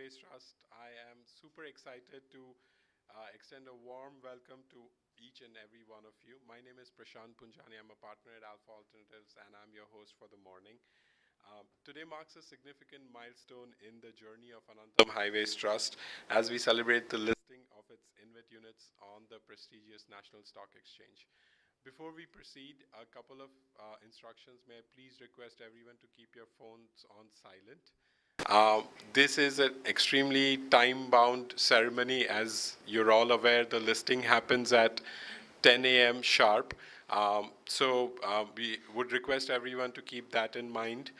Highways Trust. I am super excited to extend a warm welcome to each and every one of you. My name is Prashant Punjani. I'm a partner at Alpha Alternatives, and I'm your host for the morning. Today marks a significant milestone in the journey of Anantam Highways Trust as we celebrate the listing of its INVIT units on the prestigious National Stock Exchange. Before we proceed, a couple of instructions. May I please request everyone to keep your phones on silent. This is an extremely time-bound ceremony. As you're all aware, the listing happens at 10 a.m. sharp. We would request everyone to keep that in mind.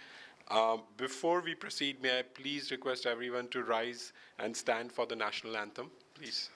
Before we proceed, may I please request everyone to rise and stand for the national anthem, please.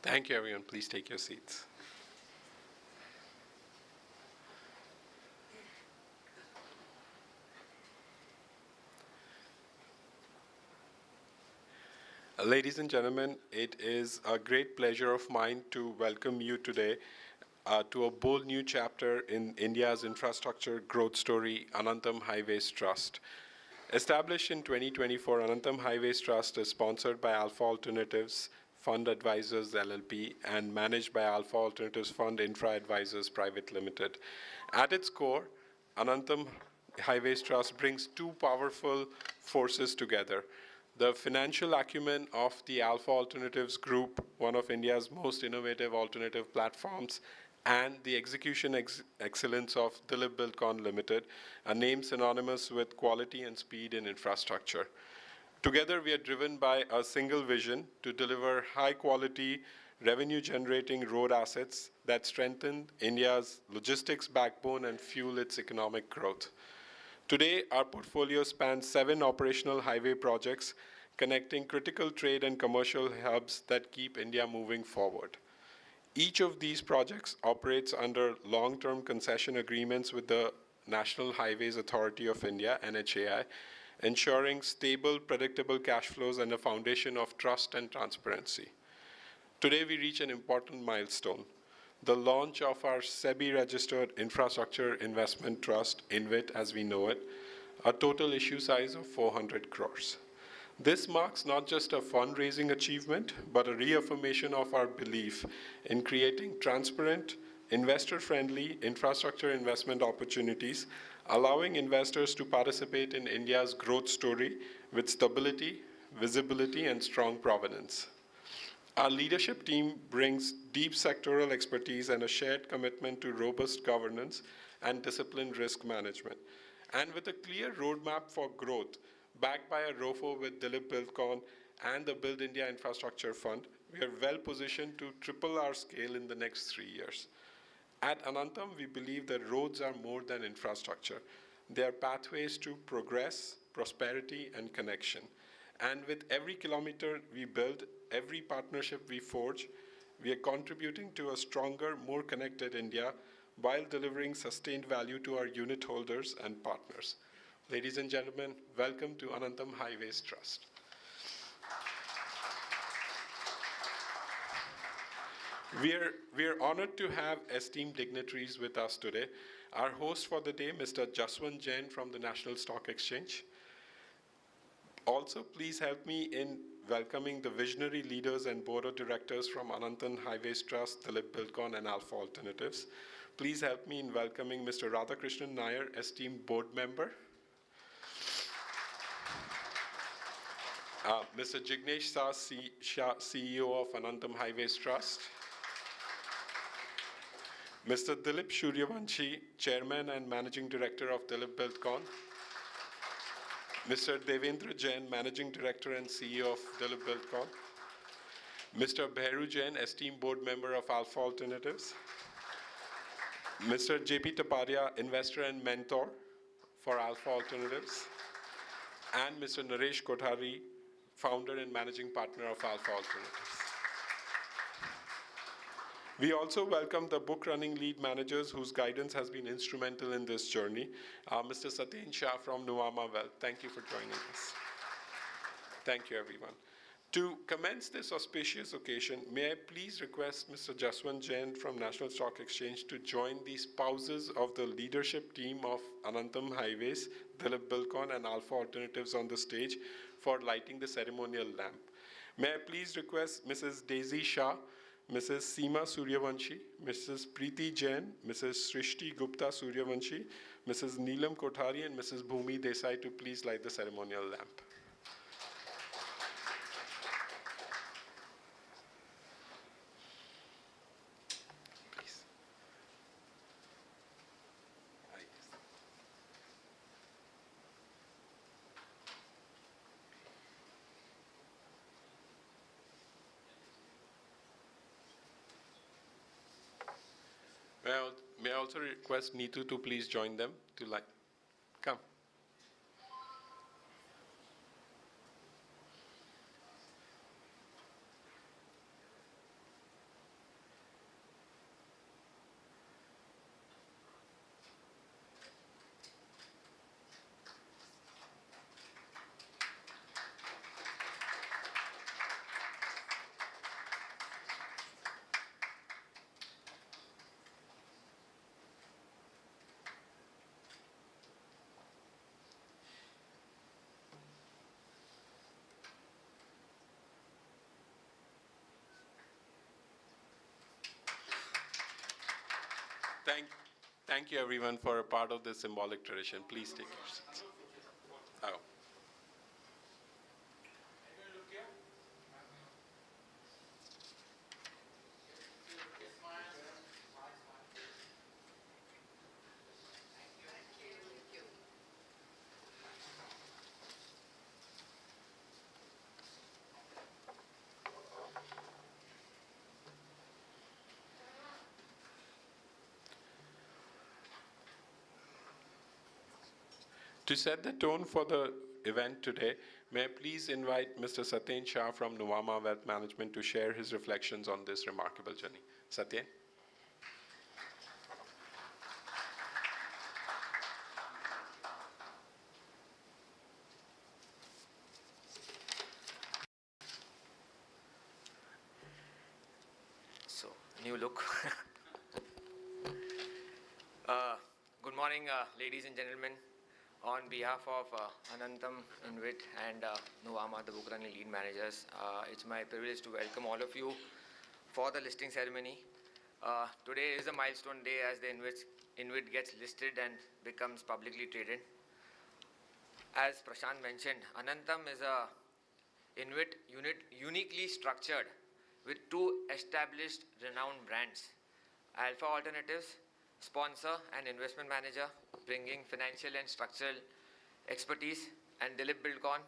Thank you, everyone. Please take your seats. Ladies and gentlemen, it is a great pleasure of mine to welcome you today to a bold new chapter in India's infrastructure growth story, Anantam Highways Trust. Established in 2024, Anantam Highways Trust is sponsored by Alpha Alternatives Fund Advisors LLP and managed by Alpha Alternatives Fund Infra Advisors Private Limited. At its core, Anantam Highways Trust brings two powerful forces together. The financial acumen of the Alpha Alternatives Group, one of India's most innovative alternative platforms, and the execution excellence of Dilip Bilkon Limited, a name synonymous with quality and speed in infrastructure. Together, we are driven by a single vision to deliver high-quality, revenue-generating road assets that strengthen India's logistics backbone and fuel its economic growth. Today, our portfolio spans 7 operational highway projects connecting critical trade and commercial hubs that keep India moving forward. Each of these projects operates under long-term concession agreements with the National Highways Authority of India, NHAI, ensuring stable, predictable cash flows and a foundation of trust and transparency. Today, we reach an important milestone, the launch of our SEBI-registered Infrastructure Investment Trust, INVIT as we know it, a total issue size of 400 crores. This marks not just a fundraising achievement, but a reaffirmation of our belief in creating transparent, investor-friendly infrastructure investment opportunities, allowing investors to participate in India's growth story with stability, visibility, and strong provenance. Our leadership team brings deep sectoral expertise and a shared commitment to robust governance and disciplined risk management. And with a clear roadmap for growth, backed by a ROFO with Dilip Bilkon and the Build India Infrastructure Fund, we are well positioned to triple our scale in the next 3 years. At Anantam, we believe that roads are more than infrastructure. They are pathways to progress, prosperity, and connection. And with every kilometer we build, every partnership we forge, we are contributing to a stronger, more connected India while delivering sustained value to our unit holders and partners. Ladies and gentlemen, welcome to Anantam Highways Trust. We are honored to have esteemed dignitaries with us today. Our host for the day, Mr. Jaswant Jain from the National Stock Exchange. Also, please help me in welcoming the visionary leaders and board of directors from Anantam Highways Trust, Dilip Bilkon, and Alpha Alternatives. Please help me in welcoming Mr. Radhakrishnan Nair, esteemed board member. Mr. Jignesh Shah, CEO of Anantam Highways Trust. Mr. Dilip Suryavanshi, Chairman and Managing Director of Dilip Buildcon. Mr. Devendra Jain, Managing Director and CEO of Dilip Buildcon. Mr. Bhairu Jain, esteemed board member of Alpha Alternatives. Mr. J.P. Taparia, investor and mentor for Alpha Alternatives. And Mr. Naresh Kothari, founder and managing partner of Alpha Alternatives. We also welcome the book running lead managers whose guidance has been instrumental in this journey. Mr. Satyen Shah from Nuvama Wealth, thank you for joining us. Thank you, everyone. To commence this auspicious occasion, may I please request Mr. Jaswant Jain from National Stock Exchange to join the spouses of the leadership team of Anantam Highways, Dilip Buildcon, and Alpha Alternatives on the stage for lighting the ceremonial lamp. May I please request Mrs. Daisy Shah, Mrs. Seema Suryavanshi, Mrs. Preeti Jain, Mrs. Srishti Gupta Suryavanshi, Mrs. Neelam Kothari, and Mrs. Bhumi Desai to please light the ceremonial lamp. May I also request Neetu to please join them to light? Come. Thank you, everyone, for a part of this symbolic tradition. Please take your seats. Oh. To set the tone for the event today, may I please invite Mr. Satyen Shah from Nuvama Wealth Management to share his reflections on this remarkable journey. Satyen. So, new look. Good morning, ladies and gentlemen. On behalf of Anantam, Invit, and Nuvama, the book running lead managers, it's my privilege to welcome all of you for the listing ceremony. Today is a milestone day as the Invit gets listed and becomes publicly traded. As Prashant mentioned, Anantam is a Invit unit uniquely structured with two established renowned brands, Alpha Alternatives, sponsor and investment manager, bringing financial and structural expertise, and Dilip Buildcon,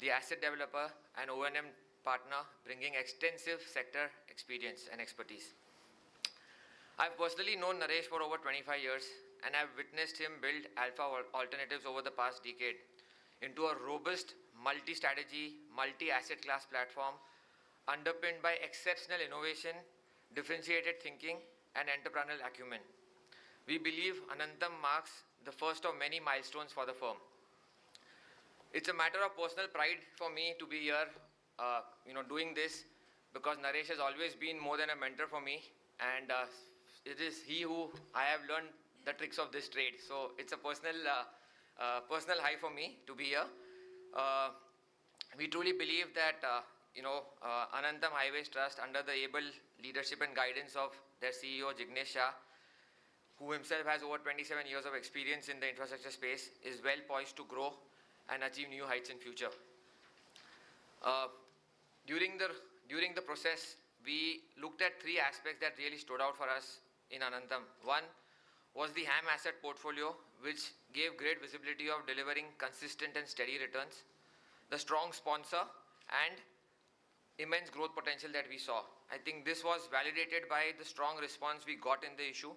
the asset developer and O&M partner, bringing extensive sector experience and expertise. I've personally known Naresh for over 25 years, and I've witnessed him build Alpha Alternatives over the past decade into a robust multi-strategy, multi-asset class platform underpinned by exceptional innovation, differentiated thinking, and entrepreneurial acumen. We believe Anantam marks the first of many milestones for the firm. It's a matter of personal pride for me to be here, doing this, because Naresh has always been more than a mentor for me, and it is he who I have learned the tricks of this trade. So it's a personal high for me to be here. We truly believe that Anantam Highways Trust, under the able leadership and guidance of their CEO Jignesh Shah, who himself has over 27 years of experience in the infrastructure space, is well poised to grow and achieve new heights in future. Uh, during the process, we looked at three aspects that really stood out for us in Anantam. One was the HAM asset portfolio, which gave great visibility of delivering consistent and steady returns, the strong sponsor, and immense growth potential that we saw. I think this was validated by the strong response we got in the issue.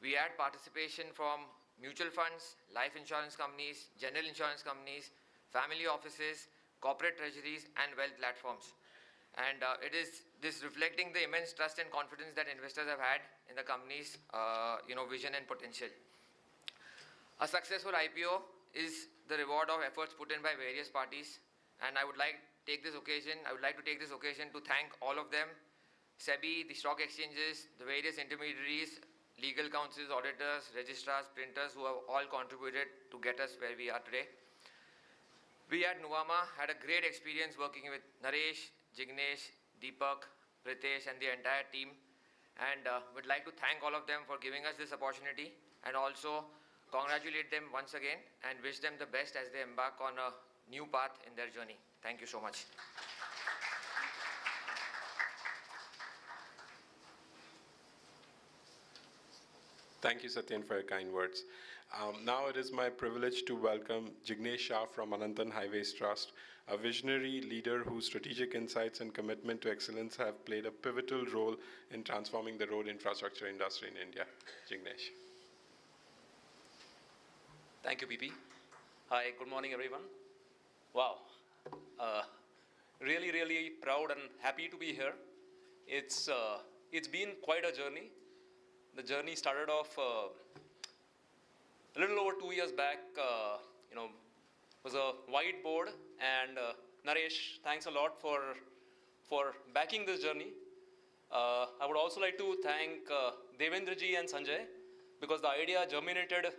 We had participation from mutual funds, life insurance companies, general insurance companies, family offices, corporate treasuries, and wealth platforms. And it is this reflecting the immense trust and confidence that investors have had in the company's vision and potential. A successful IPO is the reward of efforts put in by various parties, and I would like to take this occasion to thank all of them: SEBI, the stock exchanges, the various intermediaries, legal counsels, auditors, registrars, printers, who have all contributed to get us where we are today. We at Nuvama had a great experience working with Naresh, Jignesh, Deepak, Pritesh, and the entire team, and would like to thank all of them for giving us this opportunity, and also congratulate them once again and wish them the best as they embark on a new path in their journey. Thank you so much. Thank you, Satyen, for your kind words. Now it is my privilege to welcome Jignesh Shah from Anantam Highways Trust, a visionary leader whose strategic insights and commitment to excellence have played a pivotal role in transforming the road infrastructure industry in India. Jignesh. Thank you, PP. Hi, good morning, everyone. Wow. Really proud and happy to be here. It's been quite a journey. The journey started off a little over 2 years back. Was a whiteboard, and Naresh, thanks a lot for backing this journey. I would also like to thank Devendraji and Sanjay, because the idea germinated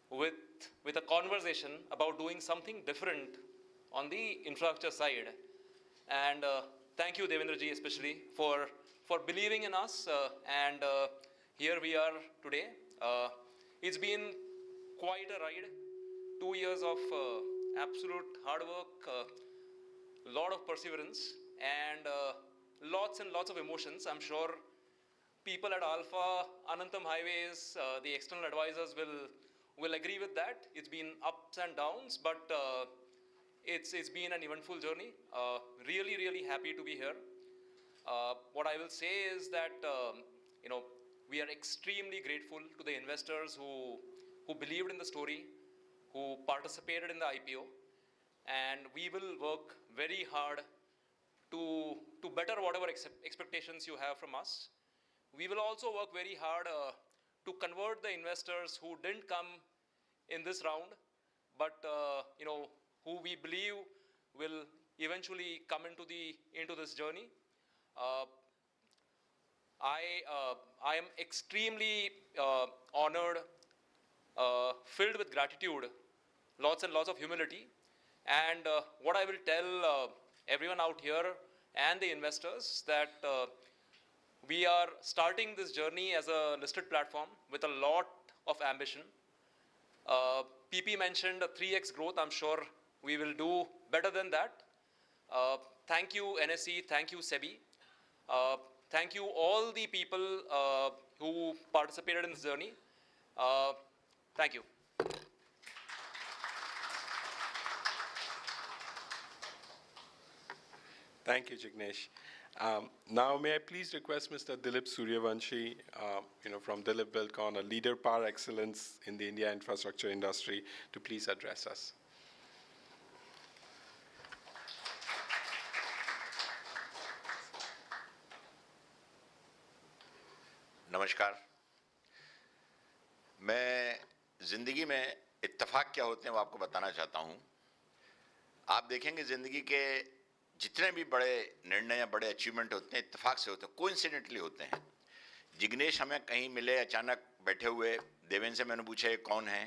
with a conversation about doing something different on the infrastructure side. And thank you, Devendraji, especially for believing in us. And here we are today. It's been quite a ride. 2 years of absolute hard work, a lot of perseverance, and lots and lots of emotions. I'm sure people at Alpha, Anantam Highways, the external advisors will agree with that. It's been ups and downs, but it's been an eventful journey. Really happy to be here. What I will say is that we are extremely grateful to the investors who believed in the story, who participated in the IPO, and we will work very hard to better whatever expectations you have from us. We will also work very hard to convert the investors who didn't come in this round, but who we believe will eventually come into this journey. I am extremely honored, filled with gratitude, lots and lots of humility. And what I will tell everyone out here and the investors, that we are starting this journey as a listed platform with a lot of ambition. PP mentioned a 3x growth. I'm sure we will do better than that. Thank you, NSE. Thank you, SEBI. Thank you, all the people who participated in this journey. Thank you. Thank you, Jignesh. Now, may I please request Mr. Dilip Suryavanshi, from Dilip Buildcon, a leader par excellence in the India infrastructure industry, to please address us. नमस्कार। मैं ज़िंदगी में इत्तेफाक क्या होते हैं वो आपको बताना चाहता हूँ। आप देखेंगे ज़िंदगी के जितने भी बड़े निर्णय या बड़े अचीवमेंट होते हैं इत्तेफाक से होते हैं, कोइंसिडेंटली होते हैं। जिग्नेश हमें कहीं मिले अचानक बैठे हुए, देवेंद्र से मैंने पूछा ये कौन है।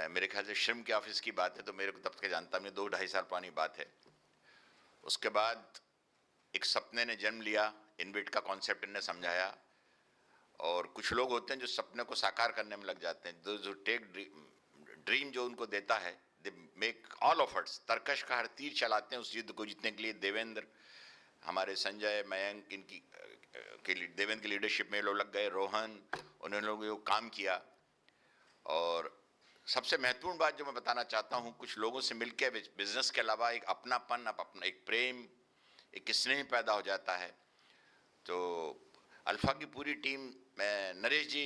मेरे ख्याल से श्रम के ऑफिस की बात है, तो मेरे को तब तक जानता हूँ, 2-2.5 साल पुरानी बात है। उसके बाद एक सपने ने जन्म लिया, इनविट का कॉन्सेप्ट इन्हें समझाया, और कुछ लोग होते हैं जो सपने को साकार करने में लग जाते हैं, जो टेक ड्रीम जो उनको देता है, दे मेक ऑल ऑफर्ट्स, तरकश का हर तीर चलाते हैं उस युद्ध को जीतने के लिए। देवेंद्र, हमारे संजय, मयंक, इनकी देवेंद्र की लीडरशिप में लोग लग गए, रोहन, उन्होंने लोगों को काम किया। और सबसे महत्वपूर्ण बात जो मैं बताना चाहता हूँ, कुछ लोगों से मिलकर बिजनेस के अलावा एक अपनापन, अपना एक प्रेम, एक स्नेह पैदा हो जाता है। तो अल्फा की पूरी टीम, मैं नरेश जी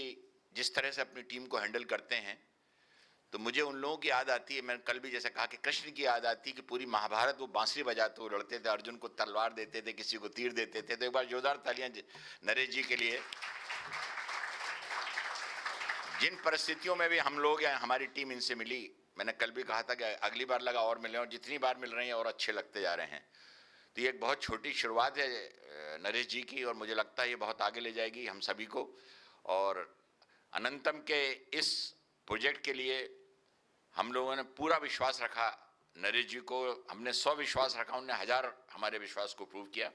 जिस तरह से अपनी टीम को हैंडल करते हैं, तो मुझे उन लोगों की याद आती है। मैंने कल भी जैसे कहा कि कृष्ण की याद आती है कि पूरी महाभारत वो बांसुरी बजाते हुए लड़ते थे, अर्जुन को तलवार देते थे, किसी को तीर देते थे। तो एक बार जोरदार तालियां नरेश जी के लिए। जिन परिस्थितियों में भी हम लोग या हमारी टीम इनसे मिली, मैंने कल भी कहा था कि अगली बार लगा और मिले, और जितनी बार मिल रहे हैं और अच्छे लगते जा रहे हैं। तो ये एक बहुत छोटी शुरुआत है नरेश जी की, और मुझे लगता है ये बहुत आगे ले जाएगी हम सभी को। और अनंतम के इस प्रोजेक्ट के लिए हम लोगों ने पूरा विश्वास रखा। नरेश जी को हमने 100 विश्वास रखा, उन्होंने 1000 हमारे विश्वास को प्रूव किया।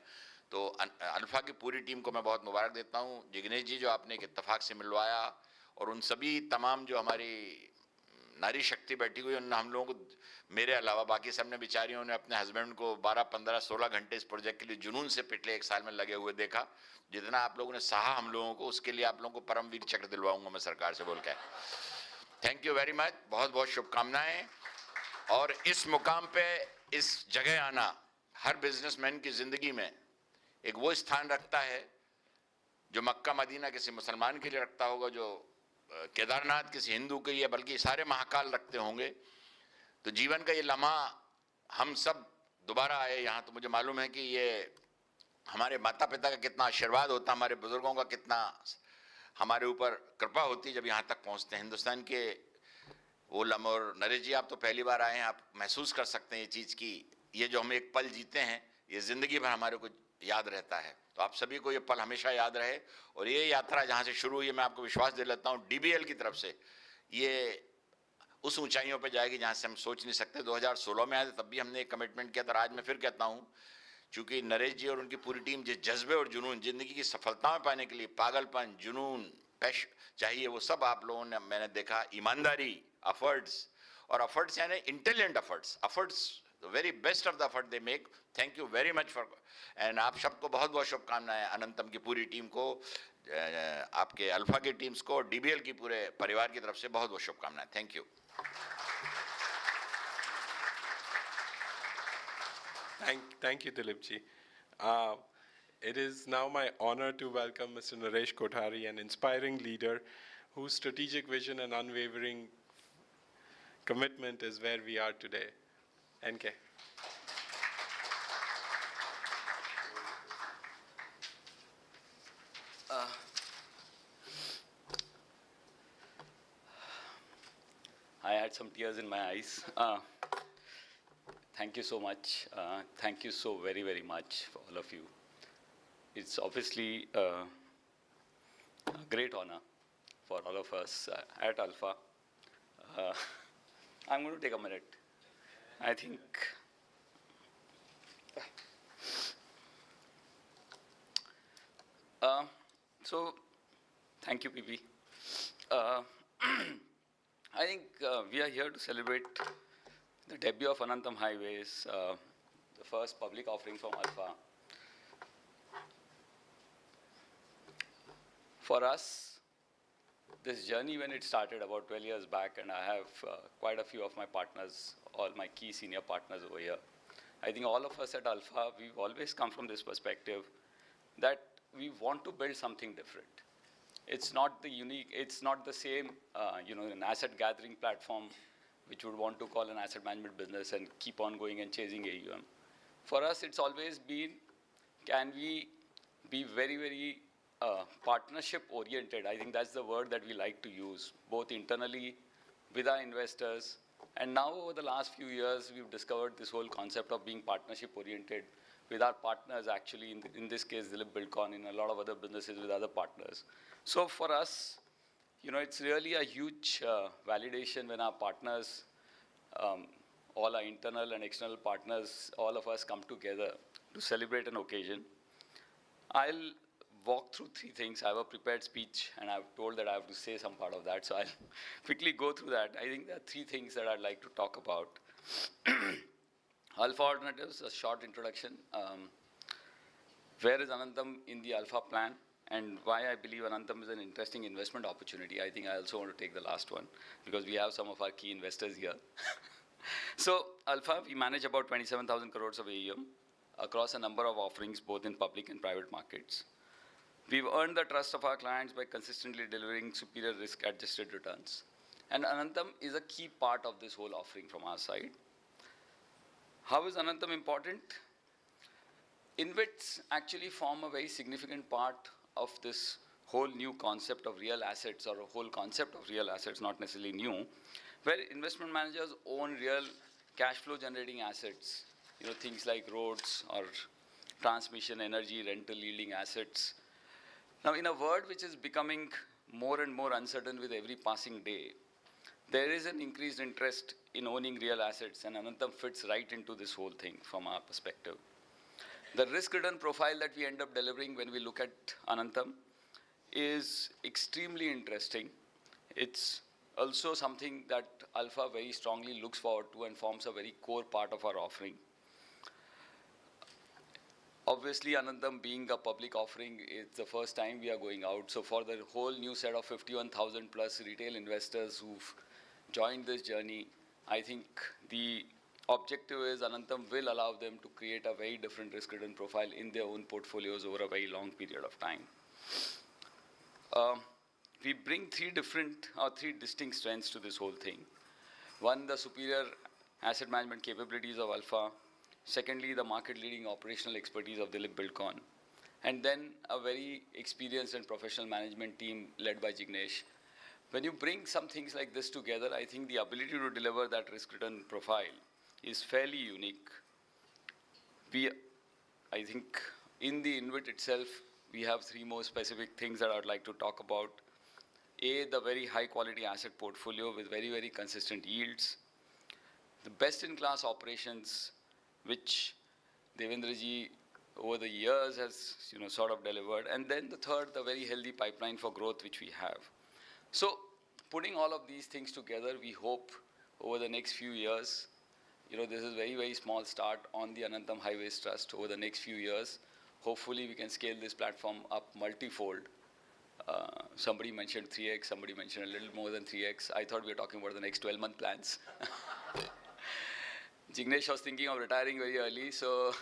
तो अल्फा की पूरी टीम को मैं बहुत मुबारक देता हूँ। जिग्नेश जी जो आपने एक इत्तेफाक से मिलवाया, और उन सभी तमाम जो हमारी नारी शक्ति बैठी हुई, उन हम लोगों को, मेरे अलावा बाकी सब ने बेचारियों ने अपने हस्बैंड को 12, 15, 16 घंटे इस प्रोजेक्ट के लिए जुनून से पिछले 1 साल में लगे हुए देखा। जितना आप लोगों ने सहा हम लोगों को, उसके लिए आप लोगों को परमवीर चक्र दिलवाऊंगा मैं सरकार से बोल के। थैंक यू वेरी मच, बहुत बहुत शुभकामनाएं। और इस मुकाम पे, इस जगह आना हर बिजनेसमैन की जिंदगी में एक वो स्थान रखता है जो मक्का मदीना किसी मुसलमान के लिए रखता होगा, जो केदारनाथ किसी हिंदू के लिए, बल्कि सारे महाकाल रखते होंगे। तो जीवन का ये लम्हा हम सब दोबारा आए यहाँ, तो मुझे मालूम है कि ये हमारे माता पिता का कितना आशीर्वाद होता, हमारे बुजुर्गों का कितना हमारे ऊपर कृपा होती जब यहाँ तक पहुँचते हैं। हिंदुस्तान के वो लम्हा। और नरेश जी आप तो पहली बार आए हैं, आप महसूस कर सकते हैं ये चीज़ की, ये जो हम एक पल जीते हैं ये ज़िंदगी भर हमारे को याद रहता है। तो आप सभी को ये पल हमेशा याद रहे। और ये यात्रा जहाँ से शुरू हुई है, मैं आपको विश्वास दे लेता हूँ डीबीएल की तरफ से, ये उस ऊंचाइयों पे जाएगी जहाँ से हम सोच नहीं सकते। 2016 में आए थे, तब भी हमने एक कमिटमेंट किया था। आज मैं फिर कहता हूँ, चूँकि नरेश जी और उनकी पूरी टीम जिस जज्बे और जुनून, ज़िंदगी की सफलताएं पाने के लिए पागलपन, जुनून, पैश चाहिए, वो सब आप लोगों ने, मैंने देखा, ईमानदारी, एफर्ट्स, और एफर्ट्स यानी intelligent efforts, the very best of the effort they make. Thank you very much for, and आप सबको बहुत बहुत शुभकामनाएं। अनंतम की पूरी टीम को, आपके अल्फा की टीम्स को, डीबीएल की पूरे परिवार की तरफ से बहुत बहुत शुभकामनाएं। Thank you. Thank you, Dilipji. It is now my honor to welcome Mr. Naresh Kothari, an inspiring leader whose strategic vision and unwavering commitment is where we are today. NK. I had some tears in my eyes. Thank you so much. Thank you so very, very much for all of you. It's obviously a great honor for all of us at Alpha. I'm going to take a minute. I think so. Thank you, PP. I think we are here to celebrate the debut of Anantam Highways, the first public offering from Alpha. For us, this journey, when it started about 12 years back, and I have quite a few of my partners, all my key senior partners over here, I think all of us at Alpha, we've always come from this perspective that we want to build something different. It's not the unique, it's not the same, an asset gathering platform, which would want to call an asset management business and keep on going and chasing AUM. For us, it's always been, can we be very, very partnership oriented? I think that's the word that we like to use, both internally with our investors. And now over the last few years, we've discovered this whole concept of being partnership oriented with our partners, actually, in this case, Dilip Buildcon, in a lot of other businesses with other partners. So for us, it's really a huge validation when our partners, all our internal and external partners, all of us come together to celebrate an occasion. I'll walk through three things. I have a prepared speech, and I've told that I have to say some part of that, so I'll quickly go through that. I think there are three things that I'd like to talk about. Alpha Alternatives, a short introduction. Where is Anantam in the Alpha plan, and why I believe Anantam is an interesting investment opportunity. I think I also want to take the last one, because we have some of our key investors here. So Alpha, we manage about 27,000 crores of AUM across a number of offerings, both in public and private markets. We've earned the trust of our clients by consistently delivering superior risk-adjusted returns. And Anantam is a key part of this whole offering from our side. How is Anantam important? InvITs actually form a very significant part of this whole new concept of real assets, or a whole concept of real assets, not necessarily new, where investment managers own real cash flow generating assets, things like roads or transmission, energy, rental yielding assets. Now, in a world which is becoming more and more uncertain with every passing day, there is an increased interest in owning real assets, and Anantam fits right into this whole thing from our perspective. The risk-return profile that we end up delivering when we look at Anantam is extremely interesting. It's also something that Alpha very strongly looks forward to and forms a very core part of our offering. Obviously, Anantam being a public offering, it's the first time we are going out. So for the whole new set of 51,000 plus retail investors who've joined this journey, I think the objective is Anantam will allow them to create a very different risk-return profile in their own portfolios over a very long period of time. We bring three distinct strengths to this whole thing. One, the superior asset management capabilities of Alpha. Secondly, the market-leading operational expertise of Dilip Buildcon. And then a very experienced and professional management team led by Jignesh. When you bring some things like this together, I think the ability to deliver that risk-return profile is fairly unique. I think in the InvIT itself, we have three more specific things that I would like to talk about. A, the very high-quality asset portfolio with very, very consistent yields. The best-in-class operations, which Devendraji over the years has sort of delivered. And then the third, the very healthy pipeline for growth which we have. So putting all of these things together, we hope over the next few years, this is very, very small start on the Anantam Highways Trust. Over the next few years, hopefully we can scale this platform up multifold. Somebody mentioned 3x, somebody mentioned a little more than 3x. I thought we were talking about the next 12-month plans. Jignesh was thinking of retiring very early, so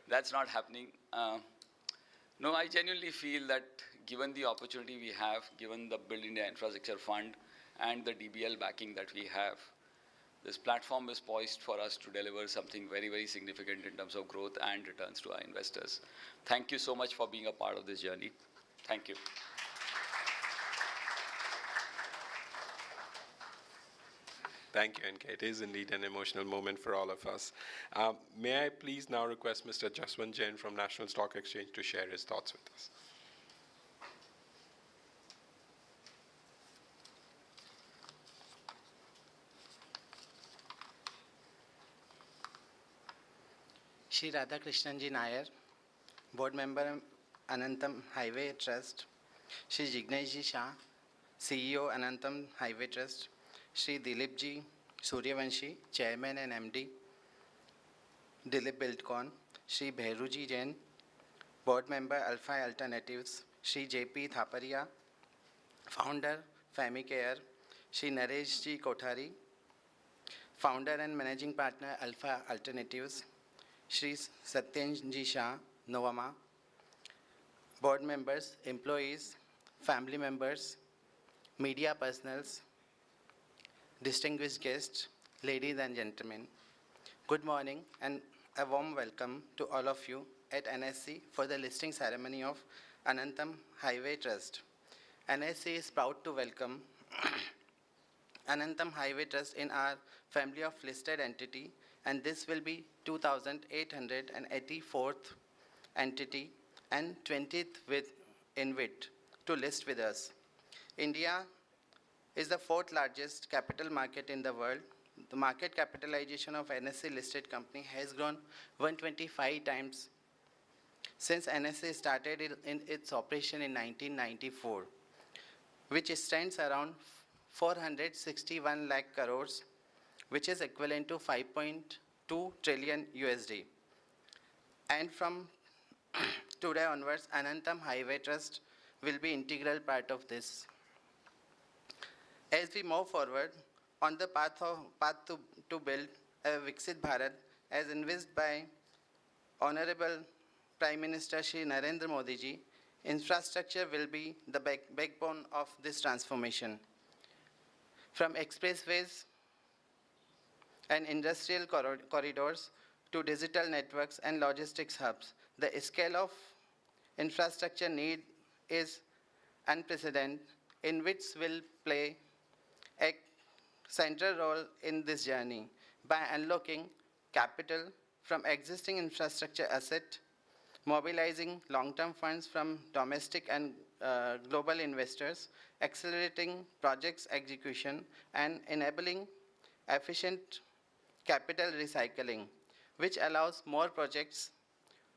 that's not happening. No, I genuinely feel that given the opportunity we have, given the Build India Infrastructure Fund and the DBL backing that we have, this platform is poised for us to deliver something very, very significant in terms of growth and returns to our investors. Thank you so much for being a part of this journey. Thank you. Thank you, NK. It is indeed an emotional moment for all of us. May I please now request Mr. Jaswant Jain from National Stock Exchange to share his thoughts with us. Shri Radhakrishnanji Nair, Board Member Anantam Highway Trust, Shri Jigneshji Shah, CEO Anantam Highway Trust, Shri Dilipji Suryavanshi, Chairman and MD, Dilip Buildcon, Shri Bhairuji Jain, Board Member Alpha Alternatives, Shri JP Thaparia, Founder Famicare, Shri Nareshji Kothari, Founder and Managing Partner Alpha Alternatives, Shri Satyenji Shah, Novama, Board Members, Employees, Family Members, Media Personals, distinguished guests, ladies and gentlemen. Good morning and a warm welcome to all of you at NSC for the listing ceremony of Anantam Highway Trust. NSC is proud to welcome Anantam Highway Trust in our family of listed entity, and this will be 2,884th entity and 20th with InvIT to list with us. India is the fourth largest capital market in the world. The market capitalization of NSE listed company has grown 125 times since NSE started in its operation in 1994, which stands around 461 lakh crores, which is equivalent to 5.2 trillion USD. And from today onwards, Anantam Highway Trust will be integral part of this. As we move forward on the path to build a Viksit Bharat, as envisaged by Honorable Prime Minister Shri Narendra Modi ji, infrastructure will be the backbone of this transformation. From expressways and industrial corridors to digital networks and logistics hubs, the scale of infrastructure need is unprecedented, in which will play a central role in this journey by unlocking capital from existing infrastructure asset, mobilizing long-term funds from domestic and global investors, accelerating projects execution, and enabling efficient capital recycling, which allows more projects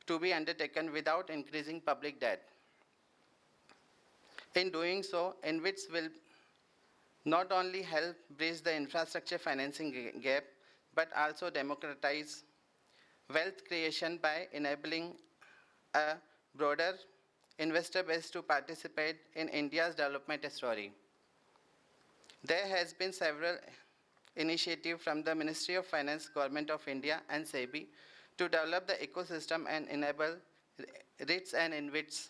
to be undertaken without increasing public debt. In doing so, InvITs will not only help bridge the infrastructure financing gap, but also democratize wealth creation by enabling a broader investor base to participate in India's development story. There has been several initiatives from the Ministry of Finance, Government of India and SEBI to develop the ecosystem and enable REITs and InvITs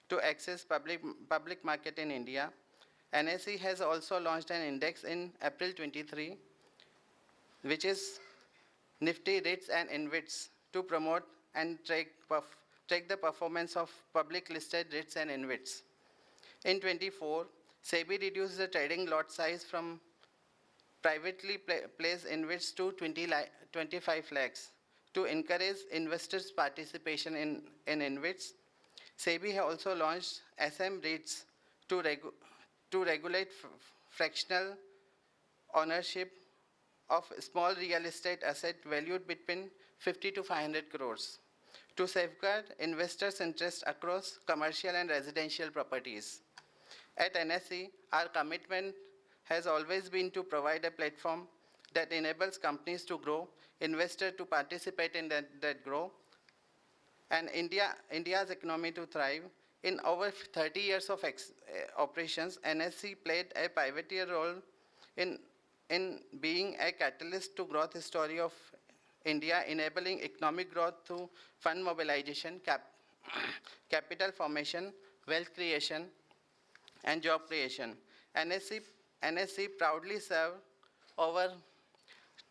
to access public market in India. NSE has also launched an index in April 23, which is Nifty REITs and InvITs, to promote and track the performance of public listed REITs and InvITs. In 24, SEBI reduced the trading lot size from privately placed InvITs to 25 lakhs to encourage investors' participation in InvITs. SEBI has also launched SM REITs to regulate fractional ownership of small real estate asset valued between 50 to 500 crores to safeguard investors' interest across commercial and residential properties. At NSE, our commitment has always been to provide a platform that enables companies to grow, investors to participate in that growth, and India's economy to thrive. In over 30 years of operations, NSE played a pivotal role in being a catalyst to growth story of India, enabling economic growth through fund mobilization, capital formation, wealth creation, and job creation. NSE proudly served over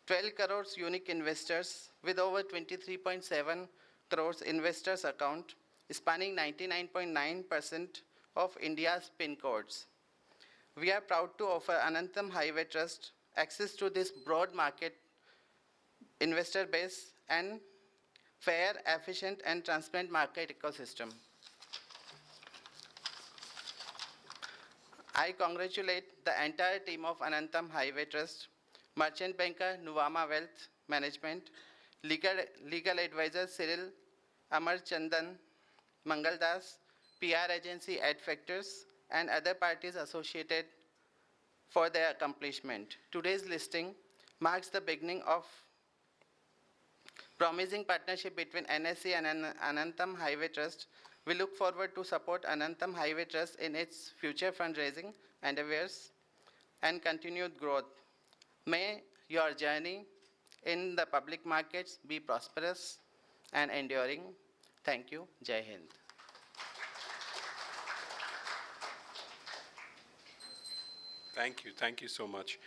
12 crores unique investors with over 23.7 crores investors account, spanning 99.9% of India's PIN codes. We are proud to offer Anantam Highway Trust access to this broad market investor base and fair, efficient, and transparent market ecosystem. I congratulate the entire team of Anantam Highway Trust, merchant banker Nuvama Wealth Management, legal advisor Cyril Amar Chandan, Mangaldas, PR agency Ad Factors, and other parties associated for their accomplishment. Today's listing marks the beginning of promising partnership between NSE and Anantam Highway Trust. We look forward to support Anantam Highway Trust in its future fundraising endeavors and continued growth. May your journey in the public markets be prosperous and enduring. Thank you. Jai Hind. Thank you so much.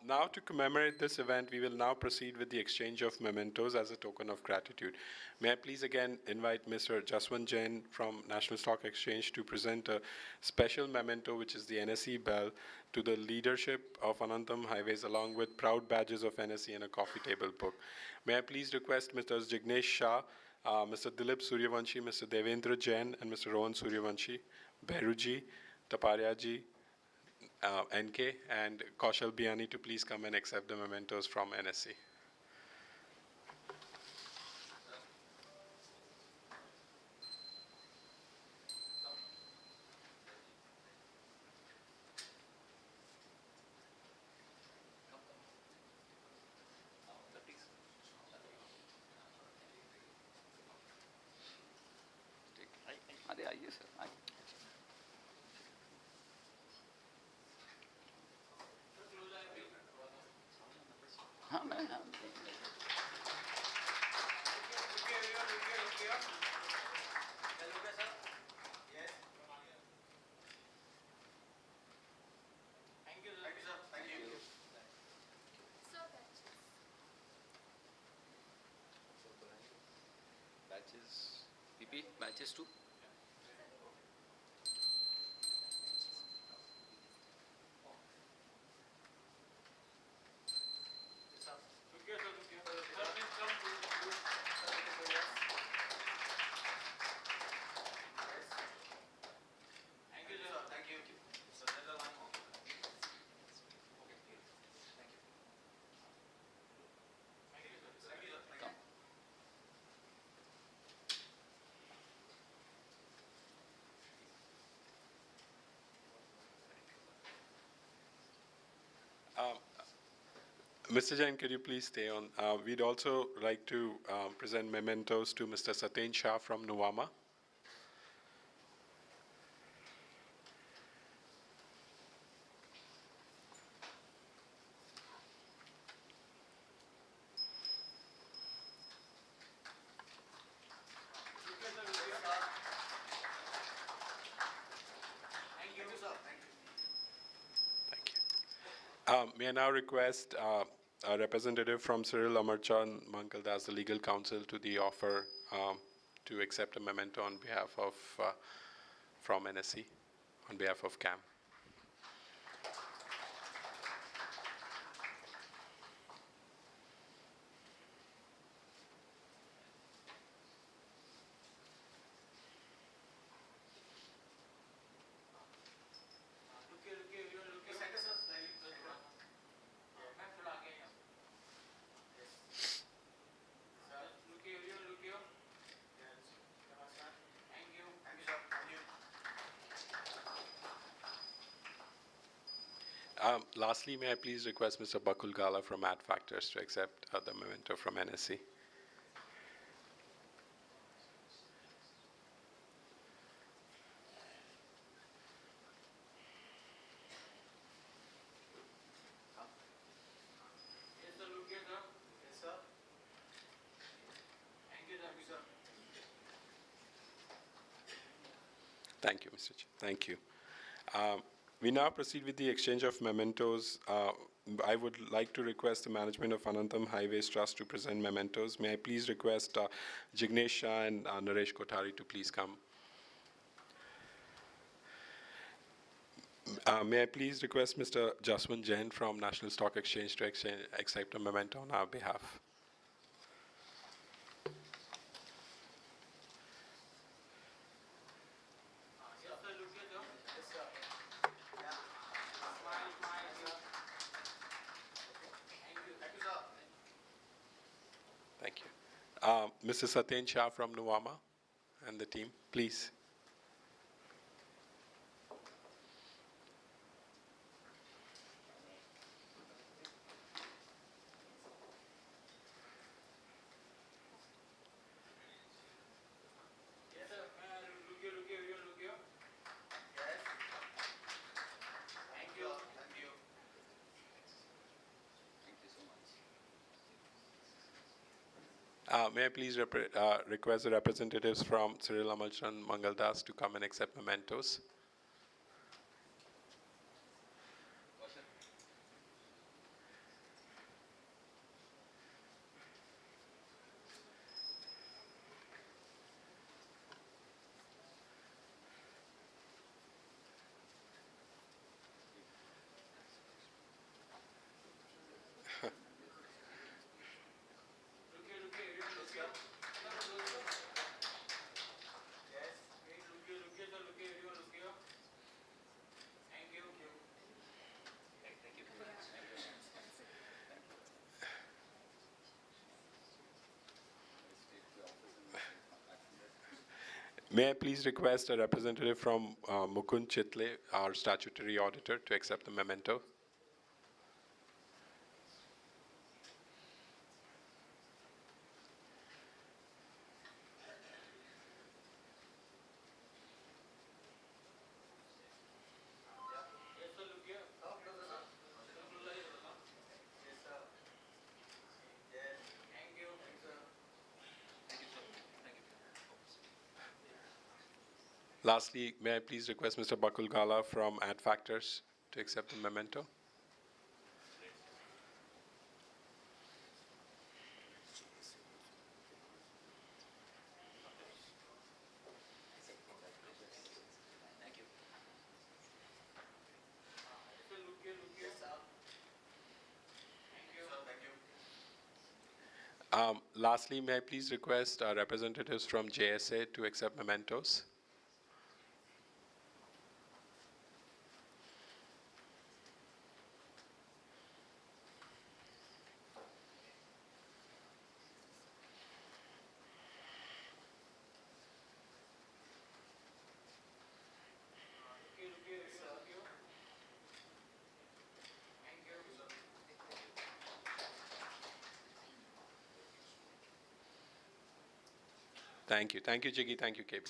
Now to commemorate this event, we will now proceed with the exchange of mementos as a token of gratitude. May I please again invite Mr. Jaswant Jain from National Stock Exchange to present a special memento, which is the NSE bell, to the leadership of Anantam Highways, along with proud badges of NSE and a coffee table book. May I please request Mr. Jignesh Shah, Mr. Dilip Suryavanshi, Mr. Devendra Jain, and Mr. Rohan Suryavanshi, Behruji, Taparyaji, NK, and Kaushal Biani to please come and accept the mementos from NSE. sir. हाँ मैं हाँ batches PP batches too. Mr. Jain, could you please stay on? We'd also like to present mementos to Mr. Sateen Shah from Nuwama. Thank you. May I now request a representative from Cyril Amarchan Mangaldas, the legal counsel, to the offer to accept a memento on behalf of from NSC, on behalf of CAM. Lastly, may I please request Mr. Bakul Gala from Ad Factors to accept the memento from NSC. Thank you, Mr. Chair. Thank you. We now proceed with the exchange of mementos. I would like to request the management of Anantam Highways Trust to present mementos. May I please request Jignesh Shah and Naresh Kothari to please come. May I please request Mr. Jaswant Jain from National Stock Exchange to accept a memento on our behalf. Thank you. Mr. Sateen Shah from Nuwama and the team, please. May I please request the representatives from Cyril Amarchan Mangaldas to come and accept mementos? May I please request a representative from Mukund Chitle, our statutory auditor, to accept the memento? Lastly, may I please request Mr. Bakul Gala from Ad Factors to accept the memento? Lastly, may I please request representatives from JSA to accept mementos? Thank you. Thank you, Jiggy. Thank you, KB.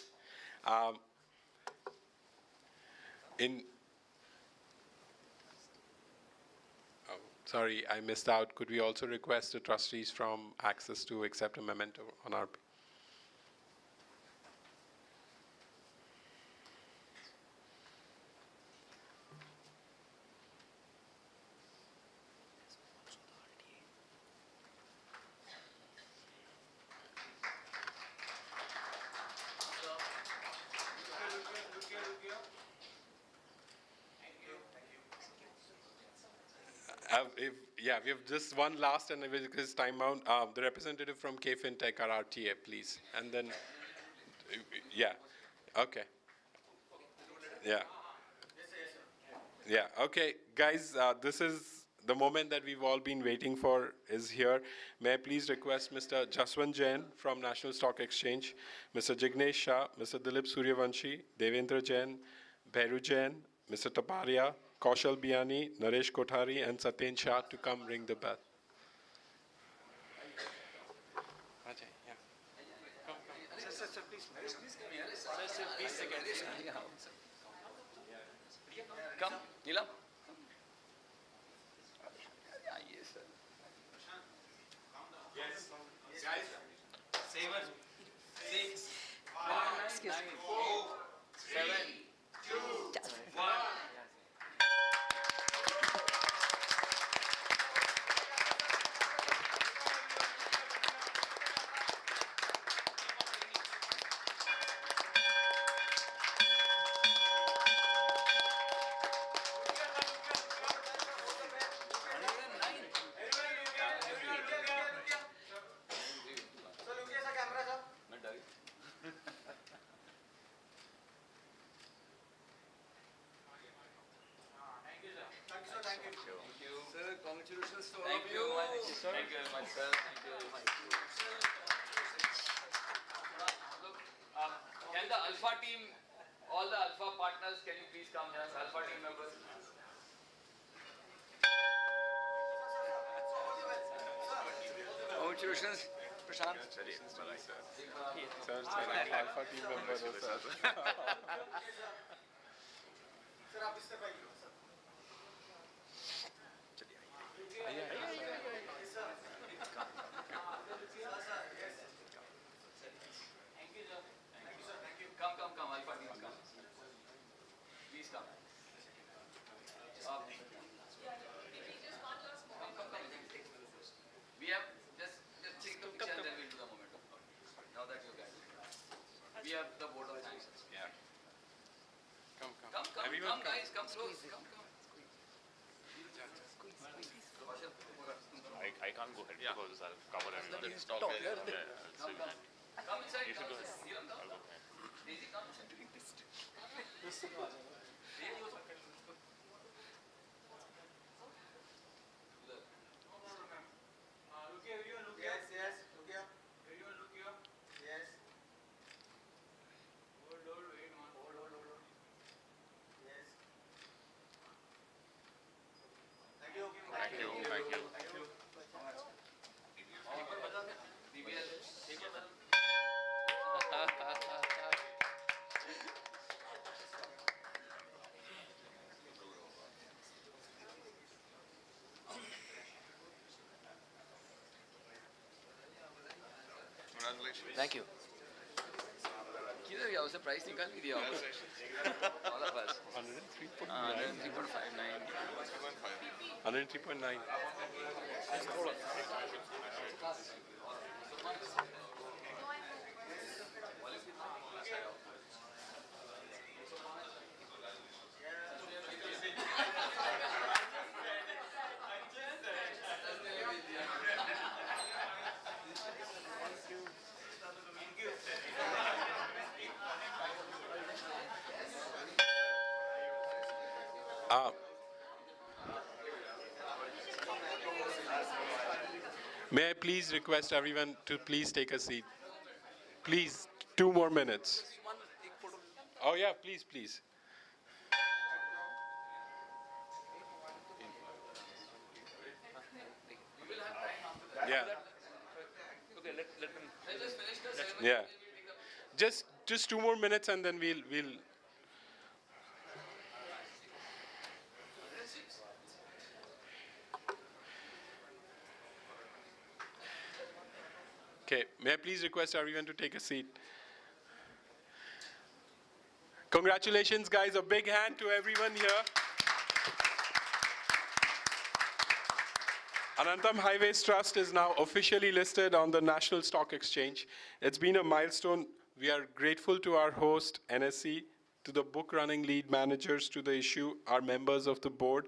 In Oh, sorry, I missed out. Could we also request the trustees from Access to accept a memento on our? We have just one last and because time out. The representative from K FinTech or RTA, please, and then, yeah, okay, yeah. Yeah, okay, guys, this is the moment that we've all been waiting for is here. May I please request Mr. Jaswant Jain from National Stock Exchange, Mr. Jignesh Shah, Mr. Dilip Suryavanshi, Devendra Jain, Bhairu Jain, Mr. Taparia, Kaushal Biani, Naresh Kothari, and Satyen Shah to come ring the bell. Ajay, yeah. Come, come. Sir, please come here. Sir, please seconds. Come, Neelam. Yes, sir. Yes, guys. 7, 6, 5, 4, 3, 2, 1. Sir, congratulations to all of you. Thank you very much, sir. Thank you very much. Look, can the Alpha team, all the Alpha partners, can you please come here? Alpha team members. Congratulations, Prashant. Sir, Alpha team member, sir. Come, Alpha team, come. Please come. Come. We have just take the picture and then we'll do the momentum. Now that you guys, we have the board of sanctions. Yeah. Come. Come, guys, come close. Come. I can't go ahead because I'll cover everyone. Come inside. Neelam, come. Daisy, come. Thank you. Thank you. हो गया, उससे price निकाल भी दिया all of us. 103.9. 103.59. 103.9. Uh, may I please request everyone to please take a seat? Please, 2 more minutes. Oh yeah, please, please. Yeah, Okay, let them. yeah. Just 2 more minutes, and then we'll. Okay, may I please request everyone to take a seat? Congratulations, guys. A big hand to everyone here. Anantam Highways Trust is now officially listed on the National Stock Exchange. It's been a milestone. We are grateful to our host, NSC, to the book running lead managers to the issue, our members of the board,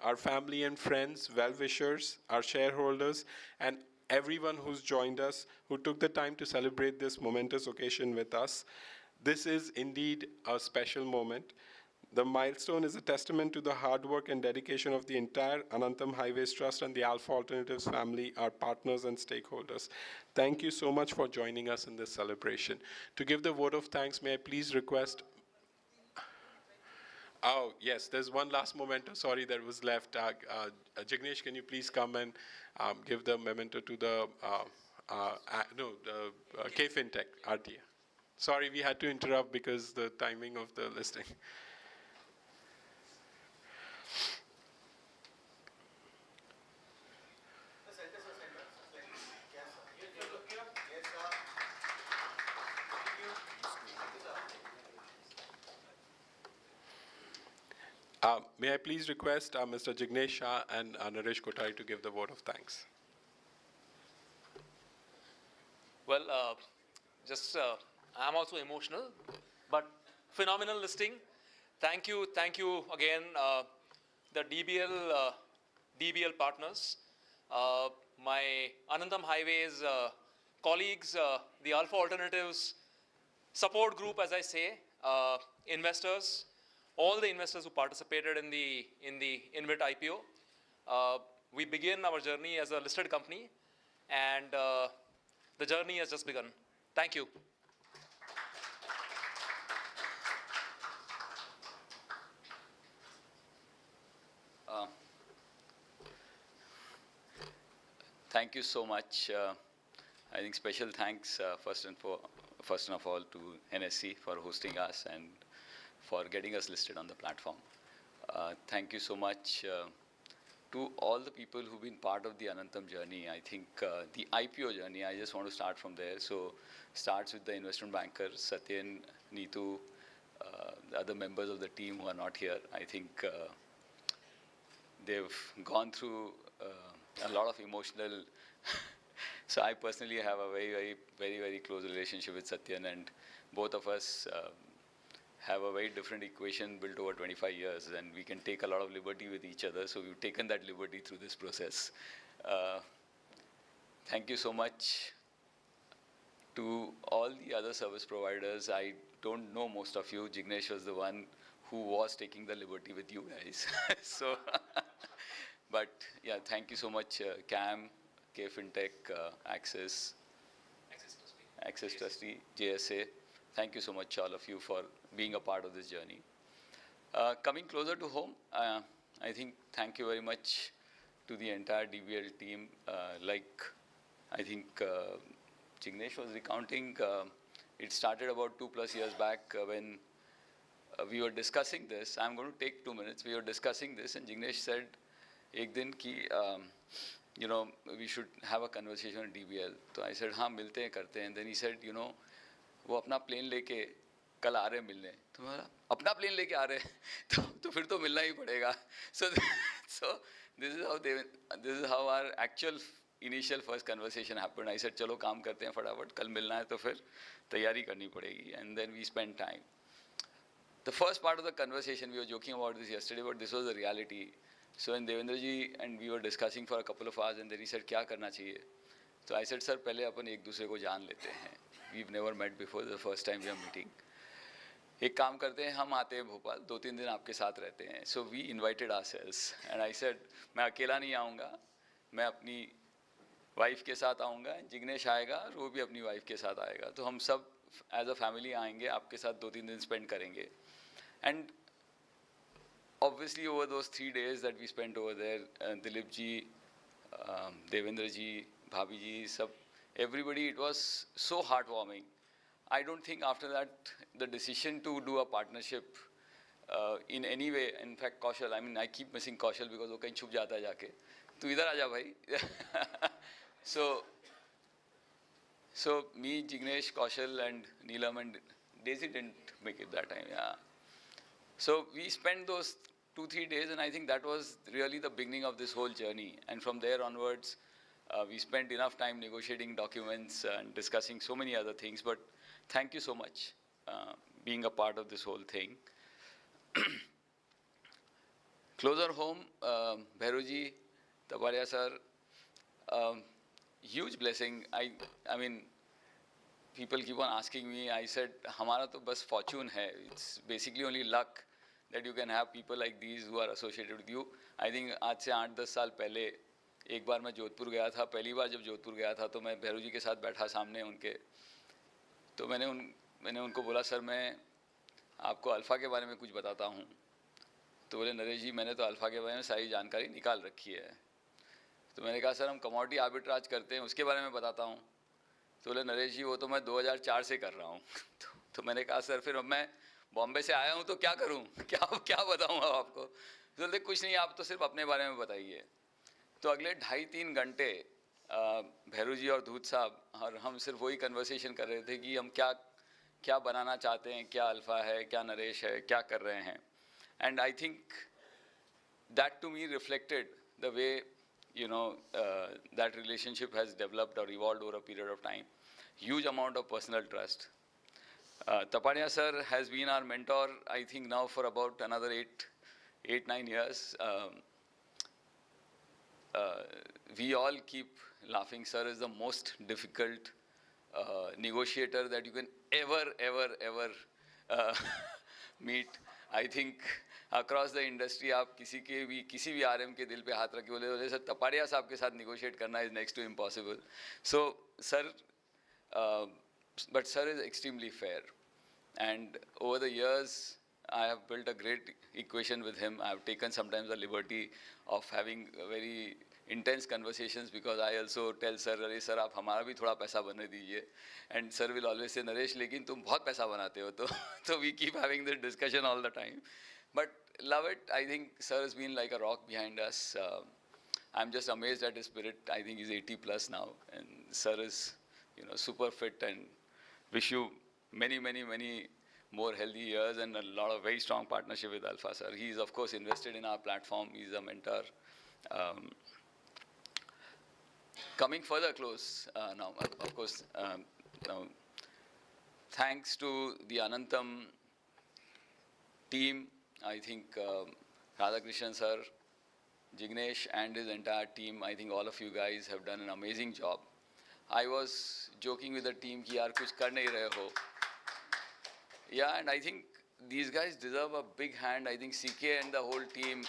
our family and friends, well-wishers, our shareholders, and everyone who's joined us, who took the time to celebrate this momentous occasion with us. This is indeed a special moment. The milestone is a testament to the hard work and dedication of the entire Anantam Highways Trust and the Alpha Alternatives family, our partners and stakeholders. Thank you so much for joining us in this celebration. To give the vote of thanks, may I please request. Oh, yes, there's one last memento, sorry, that was left. Jignesh, can you please come and give the memento to the, K-FinTech, RTA. Sorry, we had to interrupt because the timing of the listing. May I please request Mr. Jignesh Shah and Naresh Kothari to give the vote of thanks. Well, I'm also emotional, but phenomenal listing. Thank you again, the DBL partners, my Anantam Highways colleagues, the Alpha Alternatives support group, as I say, investors, all the investors who participated in the InvIT IPO. We begin our journey as a listed company, and the journey has just begun. Thank you. Thank you so much. I think special thanks first of all to NSC for hosting us and for getting us listed on the platform. Thank you so much to all the people who've been part of the Anantam journey. I think the IPO journey, I just want to start from there. So starts with the investment bankers, Satyen, Neetu, the other members of the team who are not here. I think they've gone through a lot of emotional. So I personally have a very close relationship with Satyen, and both of us have a very different equation built over 25 years, and we can take a lot of liberty with each other. So we've taken that liberty through this process. Thank you so much to all the other service providers. I don't know most of you. Jignesh was the one who was taking the liberty with you guys. So, but yeah, thank you so much, CAM, K-FinTech, Access Trustee, JSA. Thank you so much, all of you, for being a part of this journey. Coming closer to home, I think thank you very much to the entire DBL team. Like I think Jignesh was recounting, it started about 2+ years back when we were discussing this. I'm going to take 2 minutes. We were discussing this, and Jignesh said, "Ek din ki, we should have a conversation on DBL." So I said, "हाँ, मिलते हैं, करते हैं." And then he said, वो अपना plane लेके कल आ रहे हैं मिलने, तो मैं बोला अपना प्लेन लेके आ रहे हैं तो फिर तो मिलना ही पड़ेगा. So this is how our actual initial first conversation happened. I said चलो काम करते हैं फटाफट, कल मिलना है तो फिर तैयारी करनी पड़ेगी. And then we spent time. The first part of the conversation, we were joking about this yesterday, but this was the reality. So when Devendra ji and we were discussing for a couple of hours, and then he said, क्या करना चाहिए? So I said, sir, पहले अपन एक दूसरे को जान लेते हैं. We've never met before, the first time we are meeting. एक काम करते हैं, हम आते हैं भोपाल, 2-3 दिन आपके साथ रहते हैं. So we invited ourselves, and I said, मैं अकेला नहीं आऊँगा, मैं अपनी वाइफ के साथ आऊँगा, जिग्नेश आएगा और वो भी अपनी वाइफ के साथ आएगा. तो हम सब एज अ फैमिली आएंगे, आपके साथ 2-3 दिन स्पेंड करेंगे. And obviously over those 3 days that we spent over there, Dilip ji, Devendra ji, Bhabhi ji, everybody, it was so heartwarming. I don't think after that the decision to do a partnership in any way, in fact Kaushal, I mean I keep missing Kaushal because वो कहीं छुप जाता है जाके, तू इधर आ जा भाई. So me, Jignesh, Kaushal and Neelam and Daisy didn't make it that time, yeah. So we spent those 2-3 days, and I think that was really the beginning of this whole journey. And from there onwards, we spent enough time negotiating documents and discussing so many other things. But thank you so much being a part of this whole thing. Closer home, Bhairuji, Taparia sir, huge blessing. I mean, people keep on asking me. I said, हमारा तो बस fortune है. It's basically only luck that you can have people like these who are associated with you. I think आज से 8-10 साल पहले एक बार मैं जोधपुर गया था. पहली बार जब जोधपुर गया था तो मैं भैरू जी के साथ बैठा सामने उनके, तो मैंने उनको बोला, सर मैं आपको अल्फ़ा के बारे में कुछ बताता हूँ. तो बोले, नरेश जी मैंने तो अल्फ़ा के बारे में सारी जानकारी निकाल रखी है. तो मैंने कहा, सर हम कमोडिटी आर्बिट्राज करते हैं, उसके बारे में बताता हूँ. तो बोले, नरेश जी वो तो मैं 2004 से कर रहा हूँ. तो मैंने कहा, सर फिर अब मैं बॉम्बे से आया हूँ तो क्या करूँ, क्या बताऊँ आपको. तो बोलते, कुछ नहीं, आप तो सिर्फ अपने बारे में बताइए. तो अगले 2.5-3 घंटे भैरू जी और धूत साहब और हम सिर्फ वही कन्वर्सेशन कर रहे थे कि हम क्या बनाना चाहते हैं, क्या अल्फ़ा है, क्या नरेश है, क्या कर रहे हैं. And I think that to me reflected the way that relationship has developed or evolved over a period of time. Huge amount of personal trust. Taparia sir has been our mentor, I think now for about another 8-9 years. We all keep laughing. Sir is the most difficult negotiator that you can ever meet. I think across the industry, आप किसी भी RM के दिल पे हाथ रख के बोले सर तपाड़िया साहब के साथ negotiate करना is next to impossible. So sir, but sir is extremely fair, and over the years I have built a great equation with him. I have taken sometimes the liberty of having very intense conversations because I also tell sir, अरे sir आप हमारा भी थोड़ा पैसा बनने दीजिए, and sir will always say, Naresh लेकिन तुम बहुत पैसा बनाते हो. तो we keep having this discussion all the time. But love it. I think sir has been like a rock behind us. I'm just amazed at his spirit. I think he's 80 plus now, and sir is, super fit, and wish you many more healthy years and a lot of very strong partnership with Alpha sir. He is of course invested in our platform. He's a mentor. Coming further close now, of course, now, thanks to the Anantam team. I think Radhakrishnan sir, Jignesh and his entire team, I think all of you guys have done an amazing job. I was joking with the team कि यार कुछ कर नहीं रहे हो. Yeah, and I think these guys deserve a big hand. I think CK and the whole team.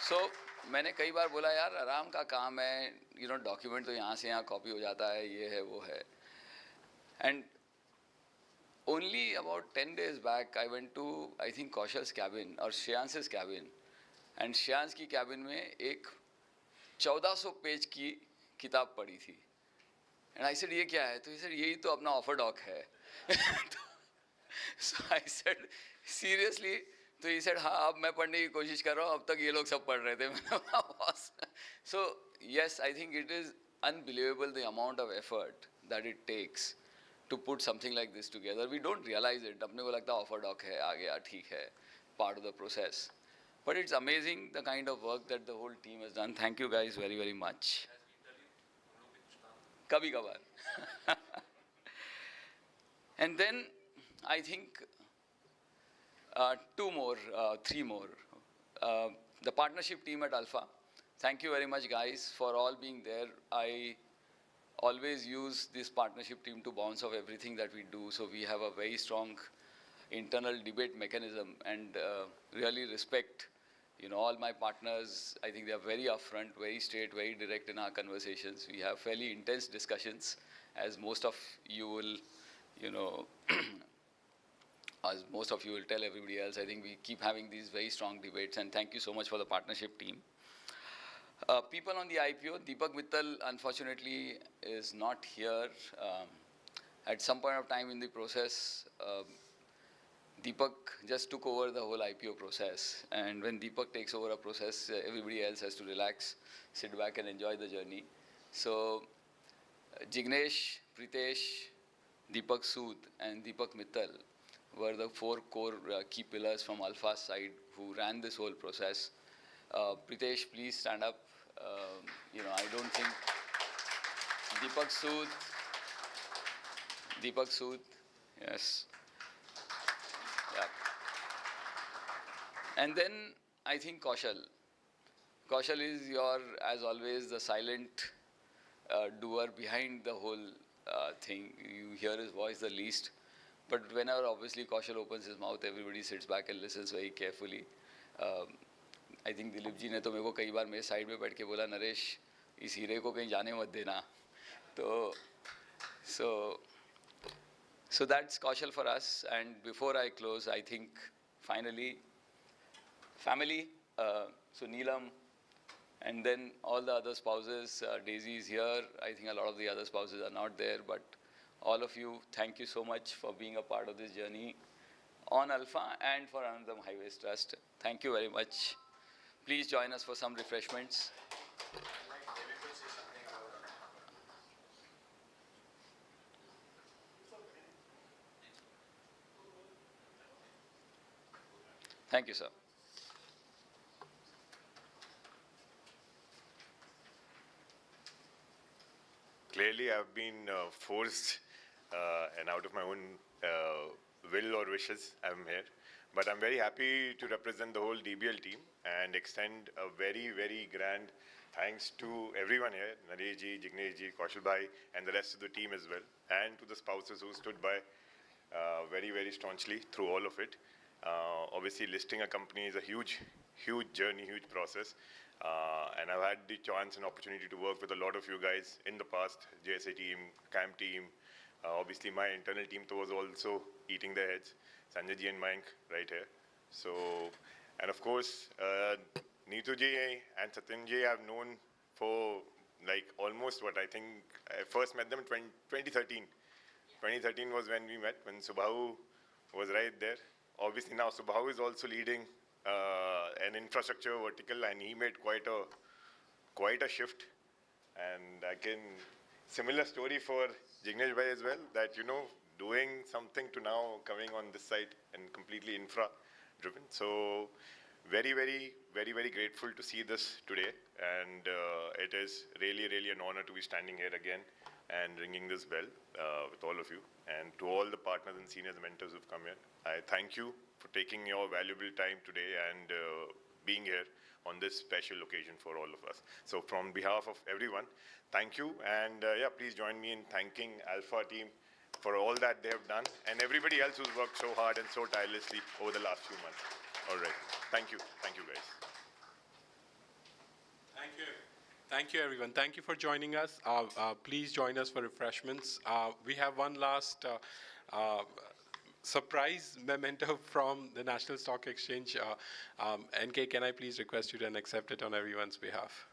So मैंने कई बार बोला यार आराम का काम है, डॉक्यूमेंट तो यहाँ से यहाँ कॉपी हो जाता है, ये है वो है. And only about 10 days back, I went to, I think, Kaushal's cabin or Shreyans's cabin. And Shreyans की cabin में एक 1400 पेज की किताब पढ़ी थी. And I said, ये क्या है? तो he said, यही तो अपना offer doc है. So I said, seriously? तो he said, हाँ अब मैं पढ़ने की कोशिश कर रहा हूँ, अब तक ये लोग सब पढ़ रहे थे. So yes, I think it is unbelievable the amount of effort that it takes to put something like this together. We don't realize it. अपने को लगता offer doc है, आ गया, ठीक है, part of the process. But it's amazing the kind of work that the whole team has done. Thank you guys very, very much. कभी कभार. And then I think three more. The partnership team at Alpha. Thank you very much, guys, for all being there. I always use this partnership team to bounce off everything that we do. So we have a very strong internal debate mechanism, and really respect, all my partners. I think they are very upfront, very straight, very direct in our conversations. We have fairly intense discussions, as most of you will, as most of you will tell everybody else. I think we keep having these very strong debates, and thank you so much for the partnership team. People on the IPO, Deepak Mittal unfortunately is not here. At some point of time in the process, Deepak just took over the whole IPO process. And when Deepak takes over a process, everybody else has to relax, sit back and enjoy the journey. So Jignesh, Pritesh, Deepak Sood and Deepak Mittal were the four core key pillars from Alpha's side who ran this whole process. Pritesh, please stand up. I don't think Deepak Sood, yes. Yeah. And then I think Kaushal. Kaushal is as always, the silent doer behind the whole thing. You hear his voice the least. But whenever obviously Kaushal opens his mouth, everybody sits back and listens very carefully. I think Dilip ji ने तो मेरे को कई बार मेरे side में बैठ के बोला, नरेश इस हीरे को कहीं जाने मत देना. तो so that's Kaushal for us. And before I close, I think finally family. So Neelam, and then all the other spouses. Daisy is here. I think a lot of the other spouses are not there, but all of you, thank you so much for being a part of this journey on Alpha and for Anantam Highways Trust. Thank you very much. Please join us for some refreshments. Thank you, sir. Clearly, I've been forced and out of my own will or wishes, I'm here. But I'm very happy to represent the whole DBL team and extend a very, very grand thanks to everyone here, Naresh ji, Jignesh ji, Kaushal bhai, and the rest of the team as well, and to the spouses who stood by very, very staunchly through all of it. Obviously, listing a company is a huge, huge journey, huge process. And I've had the chance and opportunity to work with a lot of you guys in the past, JSA team, CAMP team. Obviously, my internal team was also eating their heads. Sanjay ji and Mayank right here. So, and of course, Neetu ji and Satyan ji I've known for like almost what I think I first met them in 2013. 2013 was when we met, when Subhahu was right there. Obviously now Subhahu is also leading an infrastructure vertical, and he made quite a shift. And I can similar story for Jignesh bhai as well, that doing something to now coming on this side and completely infra driven. So very, very, very, very grateful to see this today, and it is really, really an honor to be standing here again and ringing this bell with all of you, and to all the partners and seniors and mentors who've come here. I thank you for taking your valuable time today and being here on this special occasion for all of us. So from behalf of everyone, thank you, and please join me in thanking Alpha team for all that they have done, and everybody else who's worked so hard and so tirelessly over the last few months. All right. Thank you, guys. Thank you. Thank you, everyone. Thank you for joining us. Please join us for refreshments. We have one last surprise memento from the National Stock Exchange. NK, can I please request you to accept it on everyone's behalf?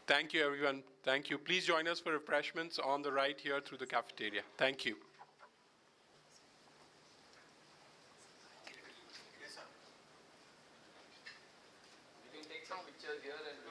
Thank you, everyone. Thank you. Please join us for refreshments on the right here through the cafeteria. Thank you. You can take some pictures here and